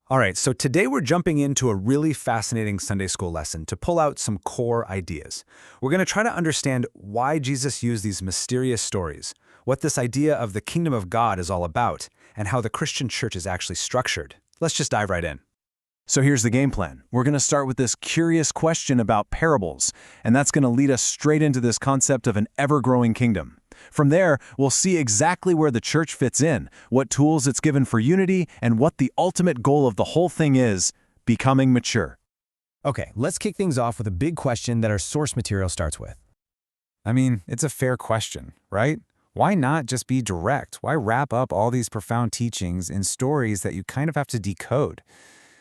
All right, so today we're jumping into a really fascinating Sunday school lesson to pull out some core ideas. We're going to try to understand why Jesus used these mysterious stories, what this idea of the kingdom of God is all about, and how the Christian church is actually structured. Let's just dive right in. So here's the game plan. We're going to start with this curious question about parables, and that's going to lead us straight into this concept of an ever-growing kingdom. From there, we'll see exactly where the church fits in, what tools it's given for unity, and what the ultimate goal of the whole thing is, becoming mature. Okay, let's kick things off with a big question that our source material starts with. I mean, it's a fair question, right? Why not just be direct? Why wrap up all these profound teachings in stories that you kind of have to decode?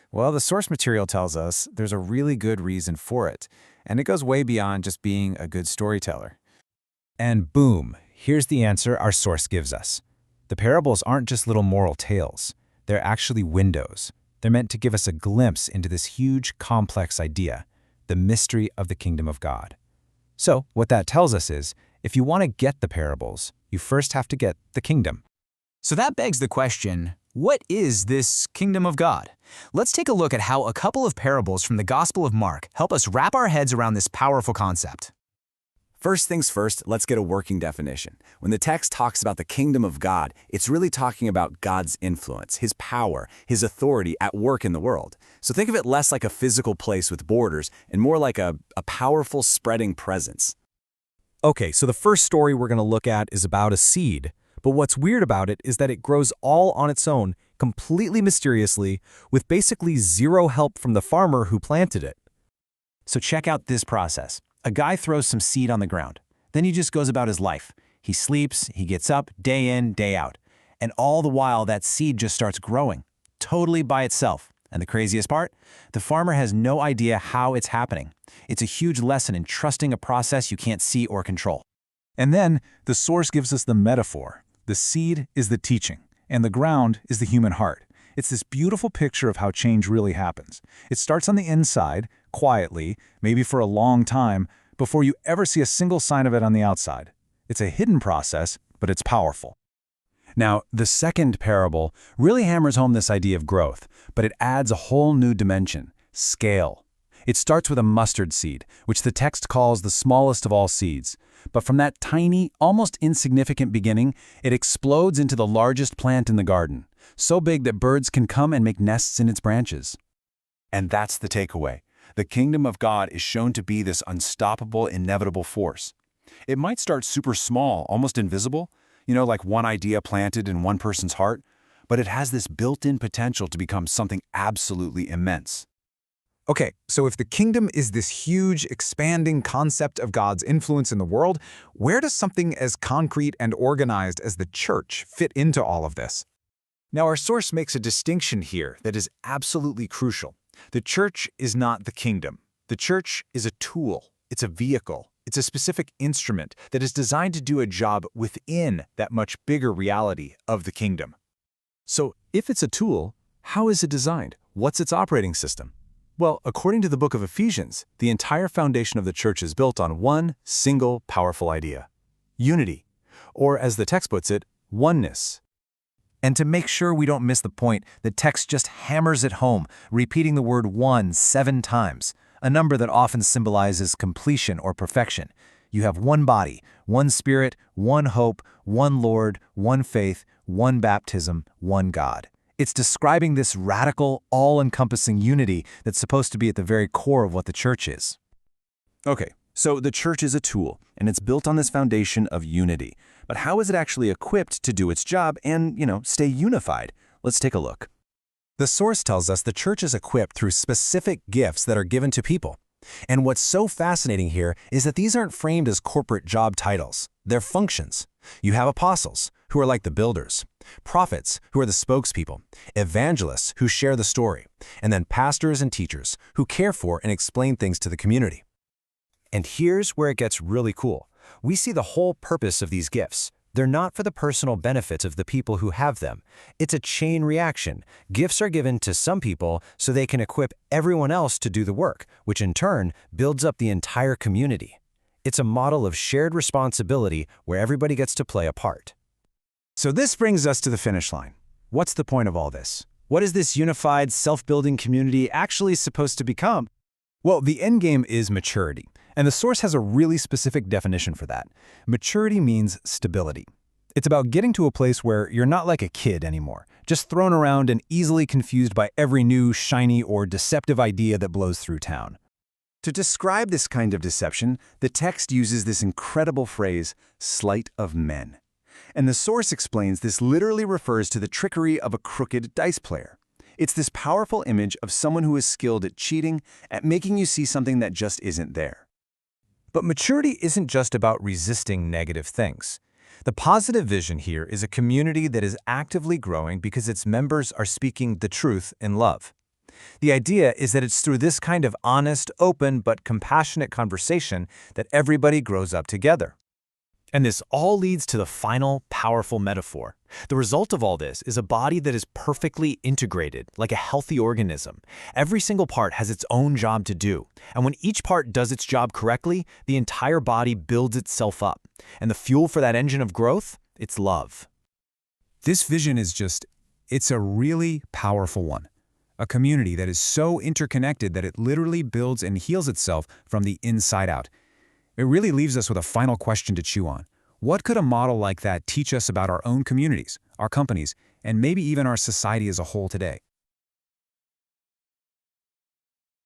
Well, the source material tells us there's a really good reason for it, and it goes way beyond just being a good storyteller. And boom, here's the answer our source gives us. The parables aren't just little moral tales. They're actually windows. They're meant to give us a glimpse into this huge, complex idea, the mystery of the kingdom of God. So, what that tells us is, if you want to get the parables, you first have to get the kingdom. So that begs the question, what is this kingdom of God? Let's take a look at how a couple of parables from the Gospel of Mark help us wrap our heads around this powerful concept. First things first, let's get a working definition. When the text talks about the kingdom of God, it's really talking about God's influence, His power, His authority at work in the world. So think of it less like a physical place with borders and more like a powerful spreading presence. Okay, so the first story we're going to look at is about a seed. But what's weird about it is that it grows all on its own, completely mysteriously, with basically zero help from the farmer who planted it. So check out this process. A guy throws some seed on the ground. Then he just goes about his life. He sleeps, he gets up, day in, day out. And all the while, that seed just starts growing, totally by itself. And the craziest part? The farmer has no idea how it's happening. It's a huge lesson in trusting a process you can't see or control. And then, the source gives us the metaphor. The seed is the teaching, and the ground is the human heart. It's this beautiful picture of how change really happens. It starts on the inside, quietly, maybe for a long time, before you ever see a single sign of it on the outside. It's a hidden process, but it's powerful. Now, the second parable really hammers home this idea of growth, but it adds a whole new dimension, scale. It starts with a mustard seed, which the text calls the smallest of all seeds. But from that tiny, almost insignificant beginning, it explodes into the largest plant in the garden, so big that birds can come and make nests in its branches. And that's the takeaway. The kingdom of God is shown to be this unstoppable, inevitable force. It might start super small, almost invisible, like one idea planted in one person's heart, but it has this built-in potential to become something absolutely immense. Okay, so if the kingdom is this huge, expanding concept of God's influence in the world, where does something as concrete and organized as the church fit into all of this? Now, our source makes a distinction here that is absolutely crucial. The church is not the kingdom. The church is a tool. It's a vehicle. It's a specific instrument that is designed to do a job within that much bigger reality of the kingdom. So, if it's a tool, how is it designed? What's its operating system? Well, according to the book of Ephesians, the entire foundation of the church is built on one single powerful idea: unity, or as the text puts it, oneness. And to make sure we don't miss the point, the text just hammers it home, repeating the word one 7 times, a number that often symbolizes completion or perfection. You have one body, one spirit, one hope, one Lord, one faith, one baptism, one God. It's describing this radical, all-encompassing unity that's supposed to be at the very core of what the church is. Okay, so the church is a tool, and it's built on this foundation of unity. But how is it actually equipped to do its job and, stay unified? Let's take a look. The source tells us the church is equipped through specific gifts that are given to people. And what's so fascinating here is that these aren't framed as corporate job titles. They're functions. You have apostles, who are like the builders, prophets, who are the spokespeople, evangelists, who share the story, and then pastors and teachers, who care for and explain things to the community. And here's where it gets really cool. We see the whole purpose of these gifts. They're not for the personal benefits of the people who have them. It's a chain reaction. Gifts are given to some people so they can equip everyone else to do the work, which in turn builds up the entire community. It's a model of shared responsibility where everybody gets to play a part. So this brings us to the finish line. What's the point of all this? What is this unified, self-building community actually supposed to become? Well, the end game is maturity, and the source has a really specific definition for that. Maturity means stability. It's about getting to a place where you're not like a kid anymore, just thrown around and easily confused by every new, shiny, or deceptive idea that blows through town. To describe this kind of deception, the text uses this incredible phrase, sleight of men. And the source explains this literally refers to the trickery of a crooked dice player. It's this powerful image of someone who is skilled at cheating, at making you see something that just isn't there. But maturity isn't just about resisting negative things. The positive vision here is a community that is actively growing because its members are speaking the truth in love. The idea is that it's through this kind of honest, open, but compassionate conversation that everybody grows up together. And this all leads to the final, powerful metaphor. The result of all this is a body that is perfectly integrated, like a healthy organism. Every single part has its own job to do, and when each part does its job correctly, the entire body builds itself up. And the fuel for that engine of growth? It's love. This vision is it's a really powerful one. A community that is so interconnected that it literally builds and heals itself from the inside out. It really leaves us with a final question to chew on. What could a model like that teach us about our own communities, our companies, and maybe even our society as a whole today?